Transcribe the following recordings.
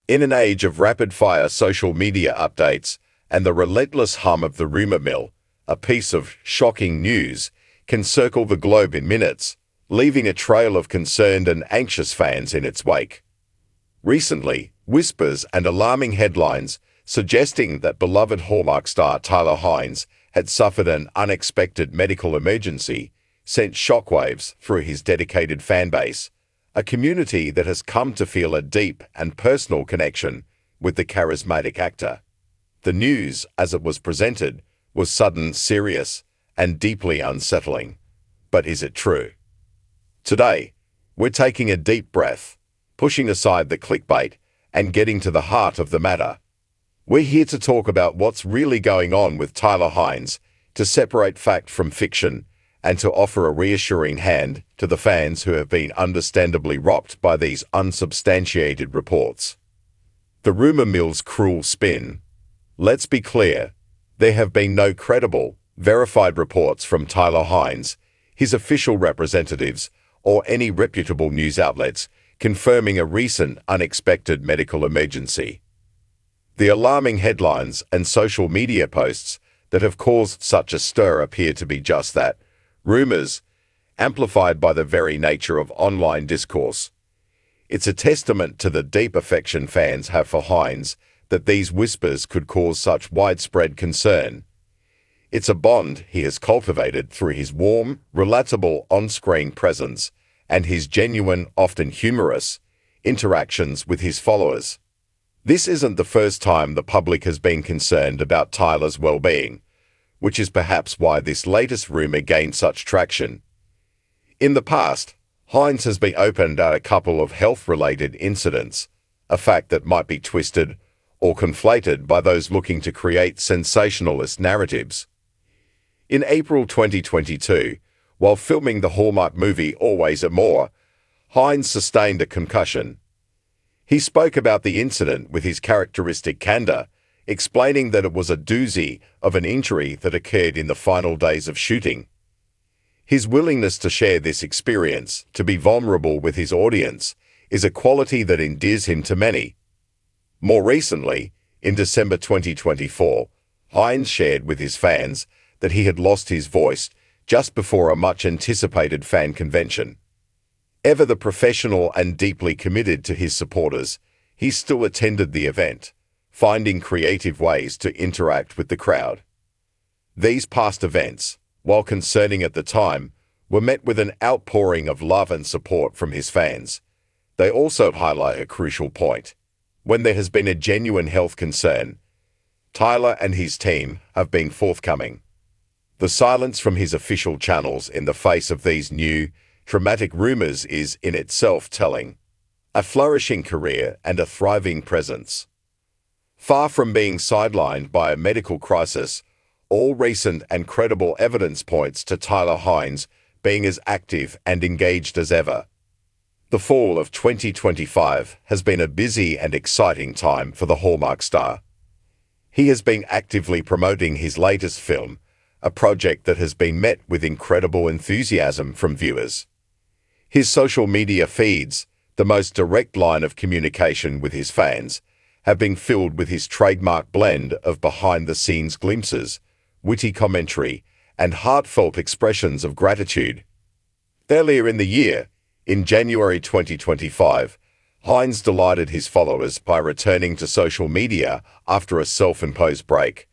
In an age of rapid-fire social media updates and the relentless hum of the rumor mill, a piece of shocking news can circle the globe in minutes, leaving a trail of concerned and anxious fans in its wake. Recently, whispers and alarming headlines suggesting that beloved Hallmark star Tyler Hynes had suffered an unexpected medical emergency sent shockwaves through his dedicated fanbase, a community that has come to feel a deep and personal connection with the charismatic actor. The news, as it was presented, was sudden, serious, and deeply unsettling. But is it true? Today, we're taking a deep breath, pushing aside the clickbait, and getting to the heart of the matter. We're here to talk about what's really going on with Tyler Hynes, to separate fact from fiction, and to offer a reassuring hand to the fans who have been understandably rocked by these unsubstantiated reports. The rumor mill's cruel spin. Let's be clear, there have been no credible, verified reports from Tyler Hynes, his official representatives, or any reputable news outlets confirming a recent unexpected medical emergency. The alarming headlines and social media posts that have caused such a stir appear to be just that, rumors, amplified by the very nature of online discourse. It's a testament to the deep affection fans have for Hynes that these whispers could cause such widespread concern. It's a bond he has cultivated through his warm, relatable on-screen presence and his genuine, often humorous, interactions with his followers. This isn't the first time the public has been concerned about Tyler's well-being, which is perhaps why this latest rumor gained such traction. In the past, Hynes has been open about a couple of health-related incidents, a fact that might be twisted or conflated by those looking to create sensationalist narratives. In April 2022, while filming the Hallmark movie Always and More, Hynes sustained a concussion. He spoke about the incident with his characteristic candor, explaining that it was a doozy of an injury that occurred in the final days of shooting. His willingness to share this experience, to be vulnerable with his audience, is a quality that endears him to many. More recently, in December 2024, Hynes shared with his fans that he had lost his voice just before a much-anticipated fan convention. Ever the professional and deeply committed to his supporters, he still attended the event, finding creative ways to interact with the crowd. These past events, while concerning at the time, were met with an outpouring of love and support from his fans. They also highlight a crucial point. When there has been a genuine health concern, Tyler and his team have been forthcoming. The silence from his official channels in the face of these new, dramatic rumors is in itself telling. A flourishing career and a thriving presence. Far from being sidelined by a medical crisis, all recent and credible evidence points to Tyler Hynes being as active and engaged as ever. The fall of 2025 has been a busy and exciting time for the Hallmark star. He has been actively promoting his latest film, a project that has been met with incredible enthusiasm from viewers. His social media feeds, the most direct line of communication with his fans, have been filled with his trademark blend of behind-the-scenes glimpses, witty commentary, and heartfelt expressions of gratitude. Earlier in the year, in January 2025, Hynes delighted his followers by returning to social media after a self-imposed break,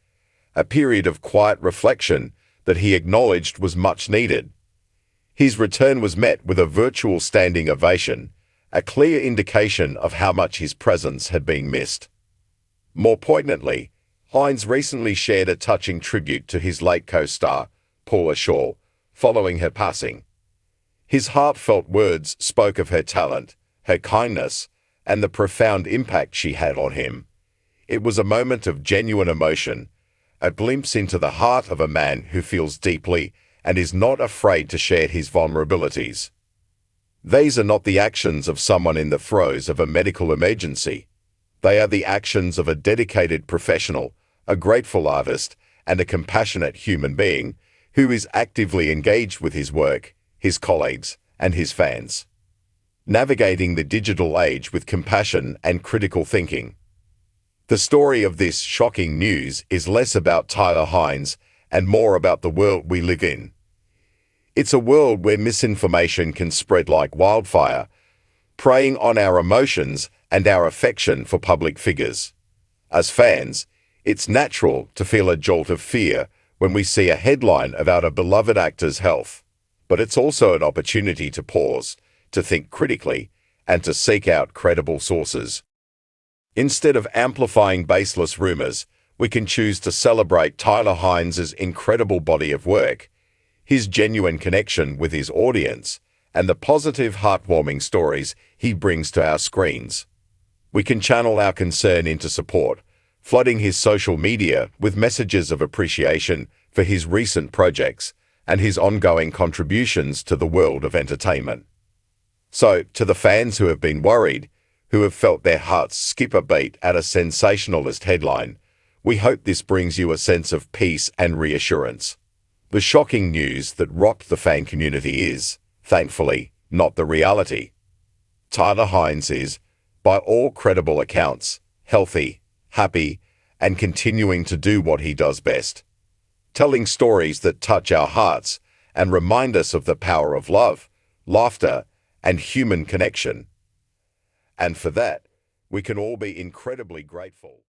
a period of quiet reflection that he acknowledged was much needed. His return was met with a virtual standing ovation, a clear indication of how much his presence had been missed. More poignantly, Hynes recently shared a touching tribute to his late co-star, Paula Shaw, following her passing. His heartfelt words spoke of her talent, her kindness, and the profound impact she had on him. It was a moment of genuine emotion, a glimpse into the heart of a man who feels deeply and is not afraid to share his vulnerabilities. These are not the actions of someone in the throes of a medical emergency. They are the actions of a dedicated professional, a grateful artist, and a compassionate human being who is actively engaged with his work, his colleagues, and his fans. navigating the digital age with compassion and critical thinking. The story of this shocking news is less about Tyler Hynes and more about the world we live in. It's a world where misinformation can spread like wildfire, preying on our emotions and our affection for public figures. As fans, it's natural to feel a jolt of fear when we see a headline about a beloved actor's health. But it's also an opportunity to pause, to think critically, and to seek out credible sources. Instead of amplifying baseless rumors, we can choose to celebrate Tyler Hynes' incredible body of work, his genuine connection with his audience, and the positive, heartwarming stories he brings to our screens. We can channel our concern into support, flooding his social media with messages of appreciation for his recent projects and his ongoing contributions to the world of entertainment. So, to the fans who have been worried, who have felt their hearts skip a beat at a sensationalist headline, we hope this brings you a sense of peace and reassurance. The shocking news that rocked the fan community is, thankfully, not the reality. Tyler Hynes is, by all credible accounts, healthy, happy, and continuing to do what he does best, telling stories that touch our hearts and remind us of the power of love, laughter, and human connection. And for that, we can all be incredibly grateful.